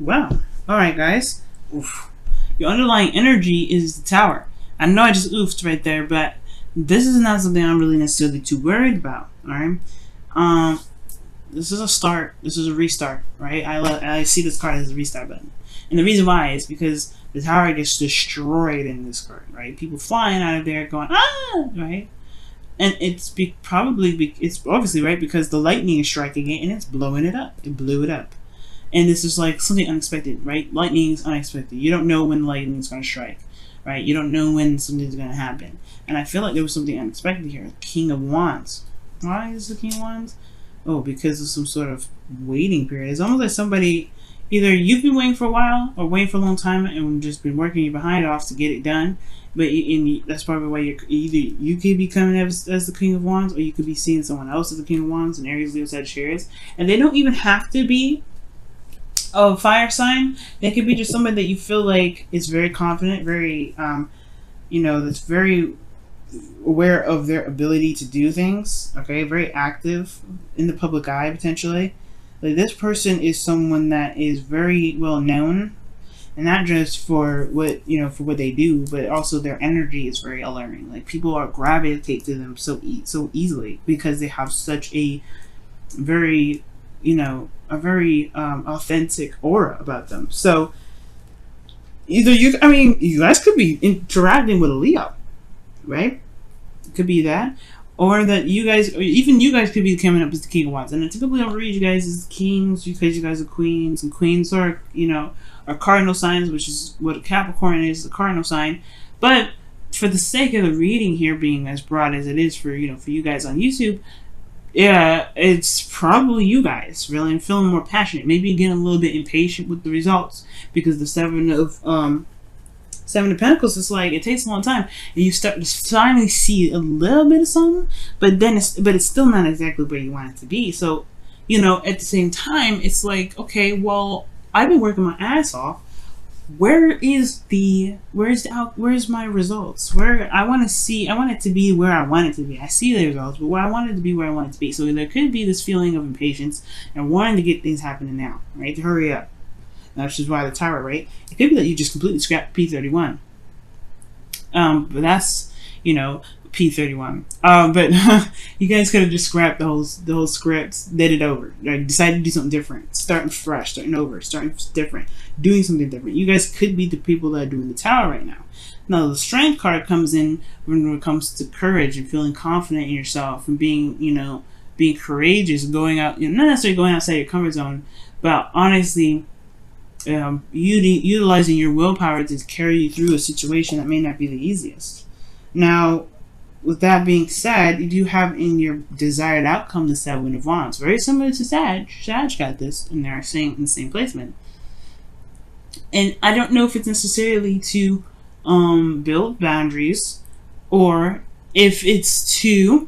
Wow. All right, guys. Oof. Your underlying energy is the Tower. I know I just oofed right there, but this is not something I'm really necessarily too worried about. All right. Um, this is a start. This is a restart, right? I see this card as a restart button, and the reason why is because the Tower gets destroyed in this card, right? People flying out of there going right, and it's obviously right because the lightning is striking it and it's blowing it up. It blew it up. And this is like something unexpected, right? Lightning is unexpected. You don't know when lightning is going to strike, right? You don't know when something's going to happen. And I feel like there was something unexpected here. King of Wands. Why is the King of Wands? Oh, because of some sort of waiting period. It's almost like somebody, either you've been waiting for a while or waiting for a long time and just been working your behind off to get it done. But that's probably why you could be coming as the King of Wands, or you could be seeing someone else as the King of Wands, and Aries, Leo, Sagittarius. And they don't even have to be a fire sign. They could be just somebody that you feel like is very confident, very that's very aware of their ability to do things, okay, very active in the public eye potentially. Like, this person is someone that is very well known, and not just for what they do, but also their energy is very alluring. Like, people are gravitate to them so easily because they have such a very authentic aura about them. So you guys could be interacting with a Leo, right? It could be that, or that you guys, or even you guys could be coming up as the King of Wands. And I typically don't read you guys as kings because you guys are queens, and queens are are cardinal signs, which is what a Capricorn is, a cardinal sign. But for the sake of the reading here being as broad as it is for you guys on YouTube, yeah, it's probably you guys really feeling more passionate, maybe getting a little bit impatient with the results, because the Seven of Pentacles is like, it takes a long time, and you start to finally see a little bit of something, but it's still not exactly where you want it to be. So at the same time, it's like, okay, well, I've been working my ass off. Where's my results? I want it to be where I want it to be. I see the results, but I want it to be where I want it to be. So there could be this feeling of impatience and wanting to get things happening now, right? To hurry up. Which is why the Tower, right? It could be that you just completely scrapped P31. But that's, P31. But you guys could have just scrapped the whole script, did it over, like, decided to do something different, starting fresh, starting over, starting different, doing something different. You guys could be the people that are doing the Tower right now. Now, the Strength card comes in when it comes to courage and feeling confident in yourself and being courageous, going out, not necessarily going outside your comfort zone, but honestly, utilizing your willpower to carry you through a situation that may not be the easiest. Now, with that being said, you do have in your desired outcome the Seven of Wands. Very similar to Sag. Sag got this in there, in the same placement. And I don't know if it's necessarily to build boundaries, or if it's to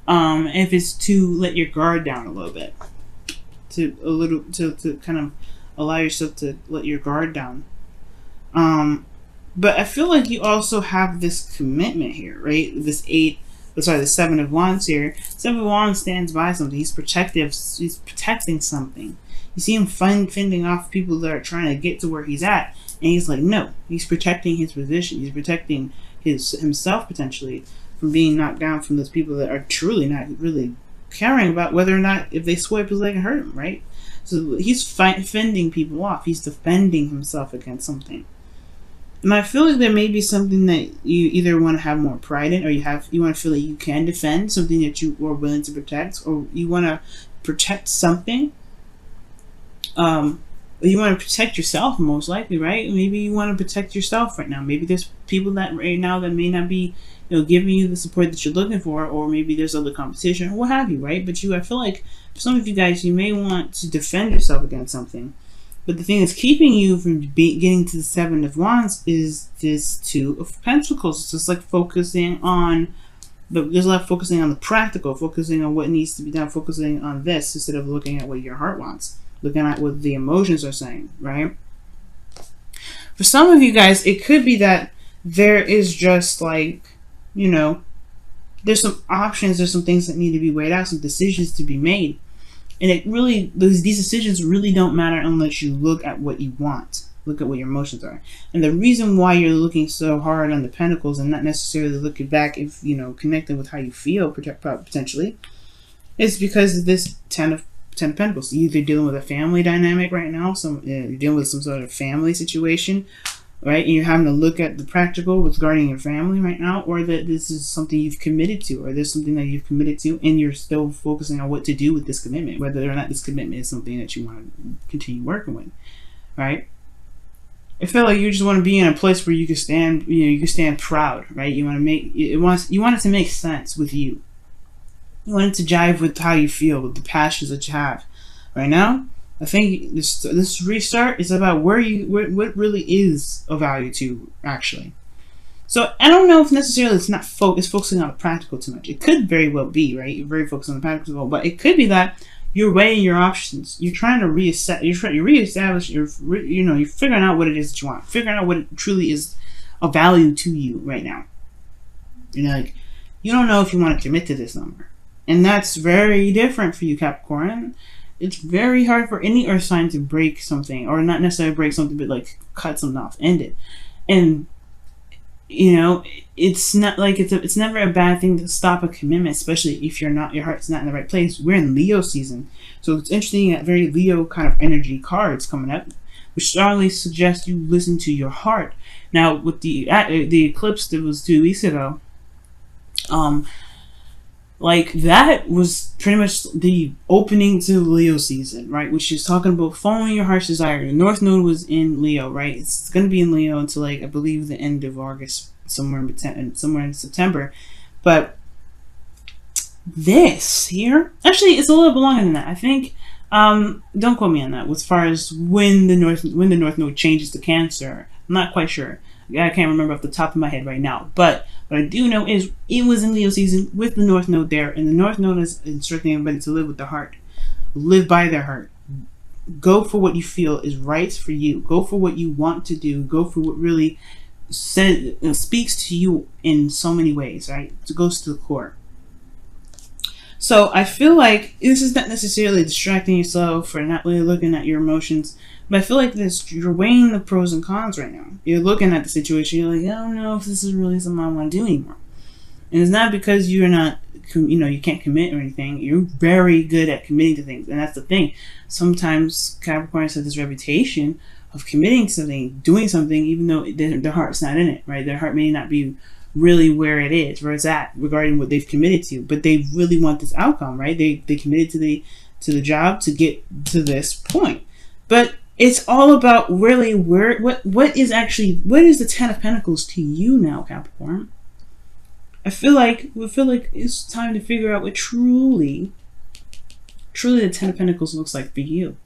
let your guard down a little bit. To kind of allow yourself to let your guard down. But I feel like you also have this commitment here, right? The Seven of Wands here. Seven of Wands stands by something. He's protective. He's protecting something. You see him fending off people that are trying to get to where he's at, and he's like, no. He's protecting his position. He's protecting himself potentially from being knocked down from those people that are truly not really caring about whether or not, if they swipe his leg and hurt him, right? So he's fending people off. He's defending himself against something. And I feel like there may be something that you either want to have more pride in, or you want to feel like you can defend something that you are willing to protect, or you want to protect something. You want to protect yourself, most likely, right? Maybe you want to protect yourself right now. Maybe there's people that right now that may not be, giving you the support that you're looking for, or maybe there's other competition, or what have you, right? But I feel like for some of you guys, you may want to defend yourself against something. But the thing that's keeping you from getting to the Seven of Wands is this Two of Pentacles. It's just like focusing on there's a lot of focusing on the practical, focusing on what needs to be done, focusing on this instead of looking at what your heart wants, looking at what the emotions are saying, right? For some of you guys, it could be that there is just like, there's some options, there's some things that need to be weighed out, some decisions to be made. And it really, these decisions really don't matter unless you look at what you want. Look at what your emotions are. And the reason why you're looking so hard on the Pentacles and not necessarily looking back, if connecting with how you feel potentially, is because of this Ten of Pentacles. You're either dealing with a family dynamic right now, you're dealing with some sort of family situation, right? And you're having to look at the practical regarding your family right now, or that this is something you've committed to, or there's something that you've committed to, and you're still focusing on what to do with this commitment, whether or not this commitment is something that you want to continue working with, right? I feel like you just want to be in a place where you can stand, you can stand proud, right? You want it to make sense with you. You want it to jive with how you feel, with the passions that you have. Right now, I think this restart is about what really is of value to you, actually. So I don't know if necessarily it's focusing on the practical too much. It could very well be, right? You're very focused on the practical, but it could be that you're weighing your options. You're trying to reestablish. You're figuring out what it is that you want. Figuring out what it truly is of value to you right now. You're like, you don't know if you want to commit to this number, and that's very different for you, Capricorn. It's very hard for any earth sign to break something, or not necessarily break something, but like cut something off, end it. And it's not like it's never a bad thing to stop a commitment, especially if your heart's not in the right place. We're in Leo season, so it's interesting that very Leo kind of energy cards coming up, which strongly suggests you listen to your heart. Now, with the eclipse that was 2 weeks ago, like that was pretty much the opening to Leo season, right? Which is talking about following your heart's desire. The North Node was in Leo, right? It's going to be in Leo until like I believe the end of August, somewhere in September. But this here, actually, it's a little bit longer than that. I think. Don't quote me on that. As far as when the North Node changes to Cancer, I'm not quite sure. I can't remember off the top of my head right now, but what I do know is it was in Leo season with the North Node there, and the North Node is instructing everybody to live with their heart, live by their heart, go for what you feel is right for you, go for what you want to do, go for what really speaks to you in so many ways, right? It goes to the core. So I feel like this is not necessarily distracting yourself or not really looking at your emotions. But I feel like you're weighing the pros and cons right now. You're looking at the situation. You're like, I don't know if this is really something I want to do anymore. And it's not because you're not, you can't commit or anything. You're very good at committing to things. And that's the thing. Sometimes Capricorns have this reputation of committing to something, doing something, even though their heart's not in it, right? Their heart may not be really where it's at regarding what they've committed to. But they really want this outcome, right? They committed to the job to get to this point. But it's all about really what is the Ten of Pentacles to you now, Capricorn? I feel like it's time to figure out what truly the Ten of Pentacles looks like for you.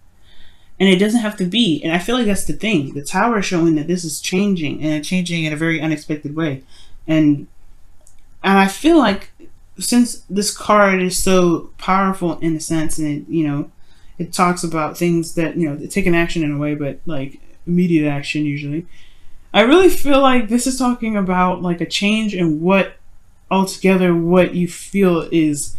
And it doesn't have to be, and I feel like that's the thing. The Tower is showing that this is changing, and it's changing in a very unexpected way. And I feel like since this card is so powerful in a sense, and it talks about things that, taking action in a way, but like immediate action usually. I really feel like this is talking about like a change in what you feel is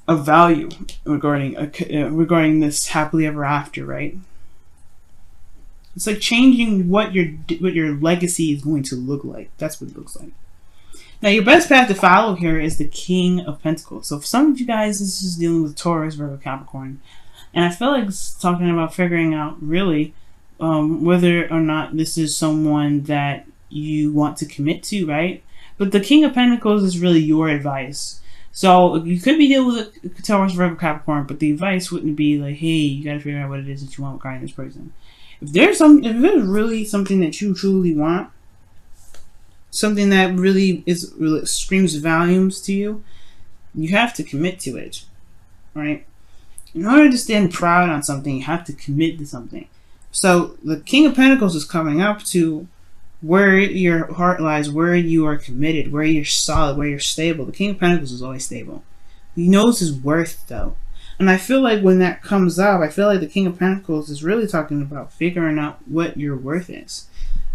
of value regarding this happily ever after, right? It's like changing what your legacy is going to look like. That's what it looks like. Now, your best path to follow here is the King of Pentacles. So for some of you guys, this is dealing with Taurus, Virgo, Capricorn. And I feel like it's talking about figuring out really whether or not this is someone that you want to commit to, right? But the King of Pentacles is really your advice. So you could be dealing with Taurus, Virgo, Capricorn, but the advice wouldn't be like, hey, you got to figure out what it is that you want regarding this person. If there's really something that you truly want, something that really screams volumes to you, you have to commit to it, right? In order to stand proud on something, you have to commit to something. So the King of Pentacles is coming up to where your heart lies, where you are committed, where you're solid, where you're stable. The King of Pentacles is always stable. He knows his worth, though. And I feel like when that comes up, I feel like the King of Pentacles is really talking about figuring out what your worth is.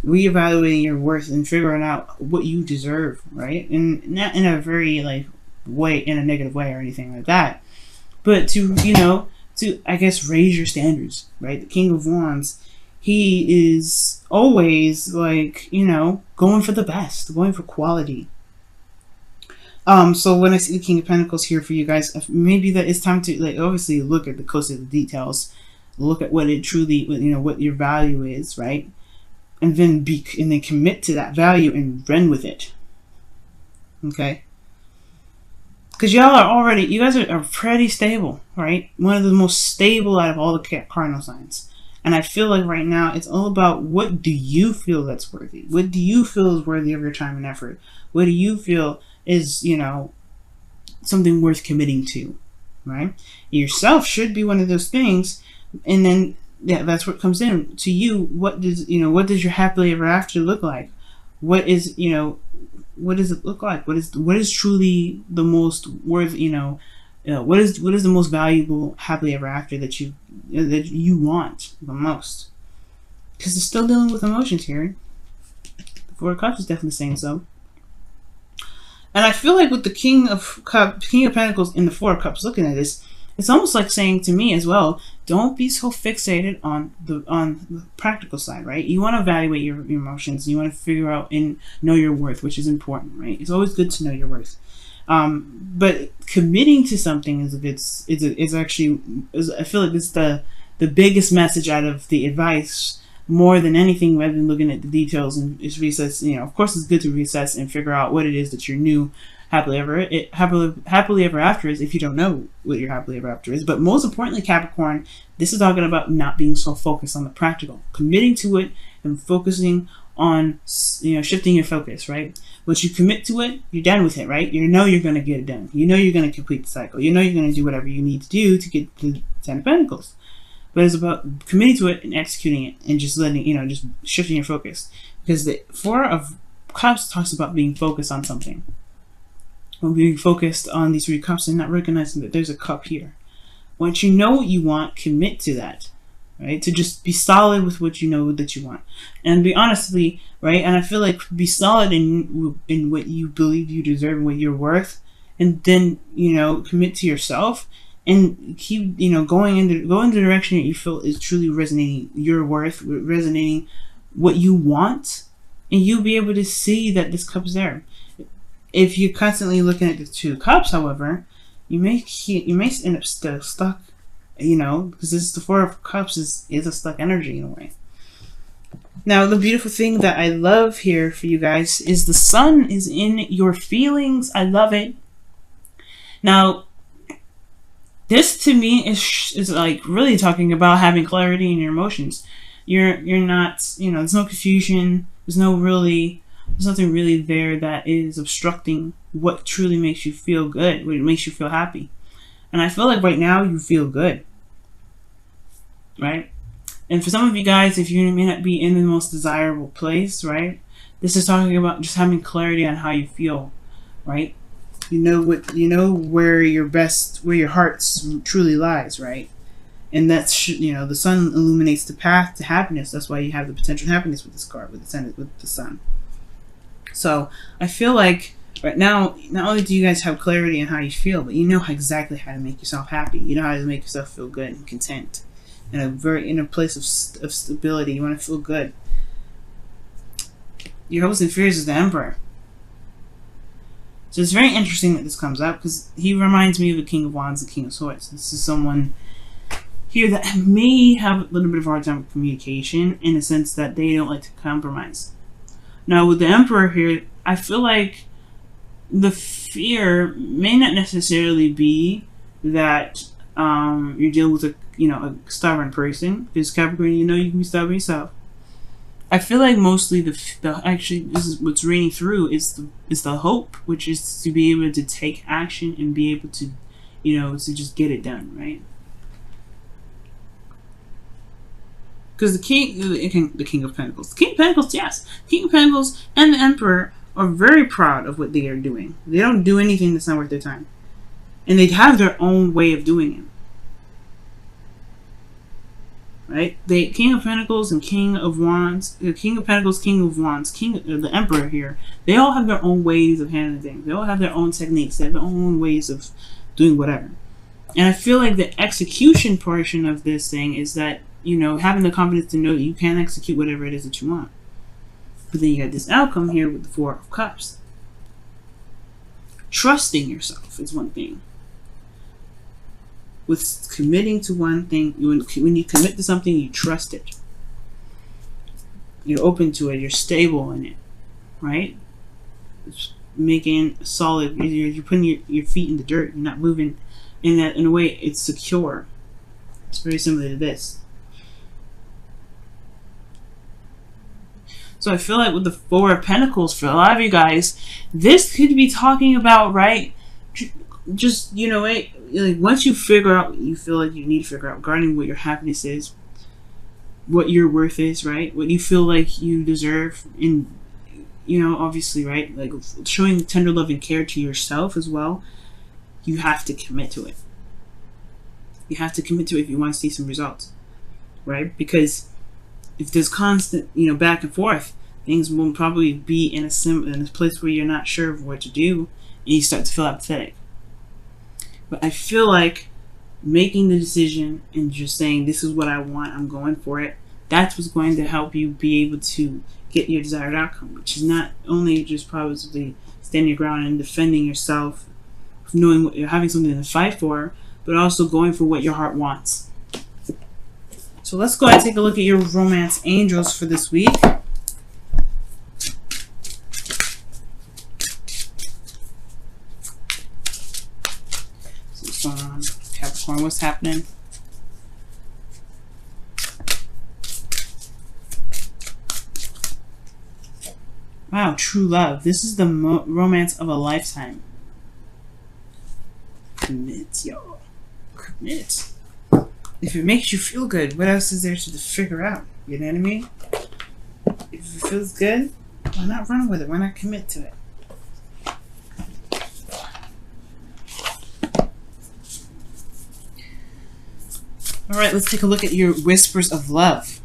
Reevaluating your worth and figuring out what you deserve, right? And not in a very, like, way, in a negative way or anything like that. But to to, I guess, raise your standards, right? The King of Wands, he is always like, you know, going for the best, going for quality. So when I see the King of Pentacles here for you guys, maybe that it's time to, like, obviously look at the closer the details, look at what it truly, you know, what your value is, right? And then commit to that value and run with it. Okay? Because y'all are already, you guys are pretty stable, right? One of the most stable out of all the cardinal signs. And I feel like right now it's all about, what do you feel that's worthy? What do you feel is worthy of your time and effort? What do you feel is, you know, something worth committing to, right? Yourself should be one of those things. And then, yeah, that's what comes in to you. What does, you know, what does your happily ever after look like? What is, you know, what does it look like? What is truly the most worth, you know, what is the most valuable happily ever after that you want the most? Because it's still dealing with emotions here. The Four of Cups is definitely saying so. And I feel like with the King of Pentacles and the Four of Cups looking at this, it's almost like saying to me as well, don't be so fixated on the practical side, right? You want to evaluate your emotions. You want to figure out and know your worth, which is important, right? It's always good to know your worth. But committing to something is actually, I feel like it's the biggest message out of the advice, more than anything, rather than looking at the details and just reassess. You know, of course, it's good to reassess and figure out what it is that your new happily ever after is, if you don't know what your happily ever after is. But most importantly, Capricorn, this is talking about not being so focused on the practical, committing to it and focusing on, you know, shifting your focus, right? Once you commit to it, you're done with it, right? You know you're going to get it done. You know you're going to complete the cycle. You know you're going to do whatever you need to do to get the Ten of Pentacles. But it's about committing to it and executing it and just letting, you know, just shifting your focus. Because the Four of Cups talks about being focused on something. Or being focused on these 3 cups and not recognizing that there's a cup here. Once you know what you want, commit to that. Right? To just be solid with what you know that you want. And be honestly, right? And I feel like be solid in what you believe you deserve and what you're worth. And then, you know, commit to yourself. And keep, you know, go in the direction that you feel is truly resonating your worth, resonating what you want, and you'll be able to see that this cup's there. If you're constantly looking at the 2 cups, however, you may end up still stuck, you know, because this is the Four of Cups is a stuck energy in a way. Now, the beautiful thing that I love here for you guys is the sun is in your feelings. I love it. Now, this to me is like really talking about having clarity in your emotions. You're not, you know, there's no confusion. There's nothing really there that is obstructing what truly makes you feel good, what makes you feel happy. And I feel like right now you feel good, right? And for some of you guys, if you may not be in the most desirable place, right? This is talking about just having clarity on how you feel, right? You know where your heart truly lies, right? And that's, you know, the sun illuminates the path to happiness. That's why you have the potential happiness with this card, with the sun. So I feel like right now, not only do you guys have clarity on how you feel, but you know exactly how to make yourself happy. You know how to make yourself feel good and content, in a place of stability. You want to feel good. Your hopes and fears is the Emperor. So it's very interesting that this comes up, because he reminds me of the King of Wands and King of Swords. This is someone here that may have a little bit of a hard time with communication, in the sense that they don't like to compromise. Now with the Emperor here, I feel like the fear may not necessarily be that you're dealing with a stubborn person, because Capricorn, you know you can be stubborn yourself. I feel like mostly actually this is what's reading through is the hope, which is to be able to take action and be able to, you know, to just get it done, right? Because the King of Pentacles, yes, the King of Pentacles and the Emperor are very proud of what they are doing. They don't do anything that's not worth their time, and they have their own way of doing it. Right? The King of Pentacles and King of Wands, the King of Pentacles, King of Wands, the Emperor here, they all have their own ways of handling things. They all have their own techniques. They have their own ways of doing whatever. And I feel like the execution portion of this thing is that, you know, having the confidence to know that you can execute whatever it is that you want. But then you got this outcome here with the Four of Cups. Trusting yourself is one thing. With committing to one thing, when you commit to something, you trust it. You're open to it. You're stable in it, right? It's making a solid. You're putting your feet in the dirt. You're not moving in a way. It's secure. It's very similar to this. So I feel like with the Four of Pentacles, for a lot of you guys, this could be talking about, right? Just, you know, like once you figure out what you feel like you need to figure out regarding what your happiness is, what your worth is, right? What you feel like you deserve, and, you know, obviously, right? Like showing tender love and care to yourself as well. You have to commit to it. You have to commit to it if you want to see some results, right? Because if there's constant, you know, back and forth, things will probably be in a place where you're not sure of what to do, and you start to feel apathetic. But I feel like making the decision and just saying, this is what I want, I'm going for it, that's what's going to help you be able to get your desired outcome, which is not only just probably standing your ground and defending yourself, knowing what you're having something to fight for, but also going for what your heart wants. So let's go ahead and take a look at your romance angels for this week. So what's going on, Capricorn? What's happening? Wow, true love. This is the romance of a lifetime. Commit, y'all. Commit. If it makes you feel good, what else is there to figure out? You know what I mean? If it feels good, why not run with it? Why not commit to it? Alright, let's take a look at your whispers of love.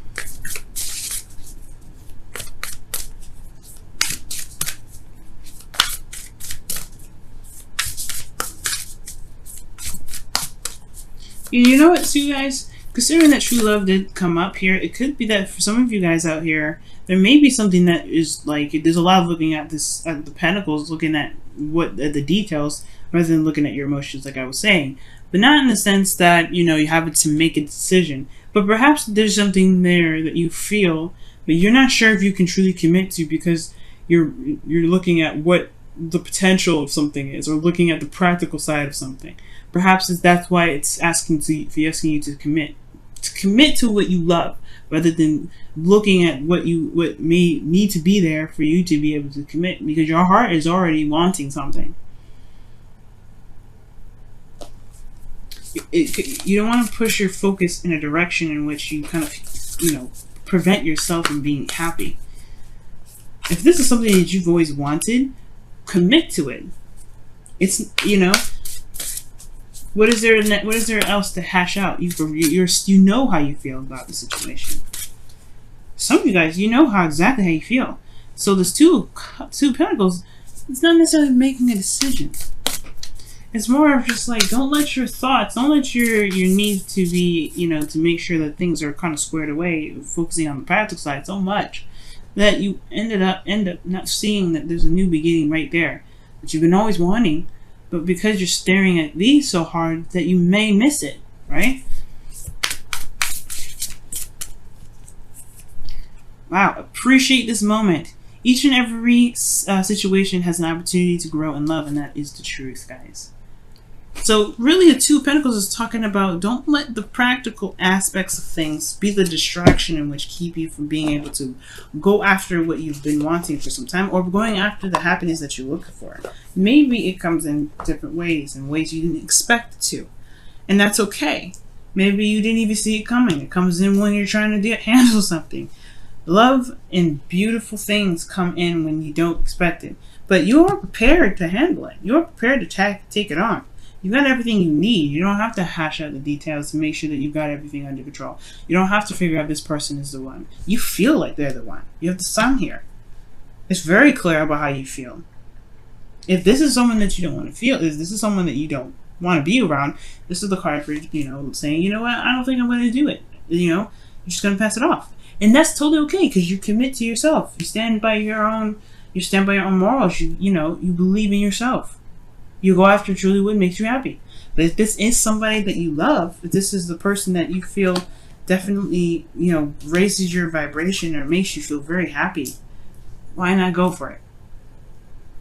You know what, you guys? Considering that true love did come up here, it could be that for some of you guys out here, there may be something that is like, there's a lot of looking at this, at the pentacles, looking at what the details, rather than looking at your emotions, like I was saying. But not in the sense that, you know, you have to make a decision. But perhaps there's something there that you feel, but you're not sure if you can truly commit to, because you're looking at what the potential of something is, or looking at the practical side of something. Perhaps that's why it's asking you to commit to what you love, rather than looking at what may need to be there for you to be able to commit, because your heart is already wanting something. You don't want to push your focus in a direction in which you kind of, you know, prevent yourself from being happy. If this is something that you've always wanted, commit to it. It's, you know, what is there else to hash out? You know how you feel about the situation. Some of you guys, you know exactly how you feel. So this two pentacles, it's not necessarily making a decision. It's more of just like, don't let your thoughts, don't let your need to be, you know, to make sure that things are kind of squared away, focusing on the practical side so much that you end up not seeing that there's a new beginning right there that you've been always wanting. But because you're staring at these so hard that you may miss it, right? Wow, appreciate this moment. Each and every situation has an opportunity to grow in love, and that is the truth, guys. So really, the Two of Pentacles is talking about, don't let the practical aspects of things be the distraction in which keep you from being able to go after what you've been wanting for some time, or going after the happiness that you're looking for. Maybe it comes in different ways, in ways you didn't expect it to. And that's okay. Maybe you didn't even see it coming. It comes in when you're trying to handle something. Love and beautiful things come in when you don't expect it. But you are prepared to handle it. You are prepared to take it on. You got everything you need. You don't have to hash out the details to make sure that you got everything under control. You don't have to figure out this person is the one. You feel like they're the one. You have the sun here. It's very clear about how you feel. If this is someone that you don't want to feel, if this is someone that you don't want to be around, this is the card for, saying, you know what, I don't think I'm going to do it. You're just going to pass it off. And that's totally okay, because you commit to yourself. You stand by your own morals. You believe in yourself. You go after truly what makes you happy. But if this is somebody that you love, if this is the person that you feel definitely, raises your vibration or makes you feel very happy, why not go for it?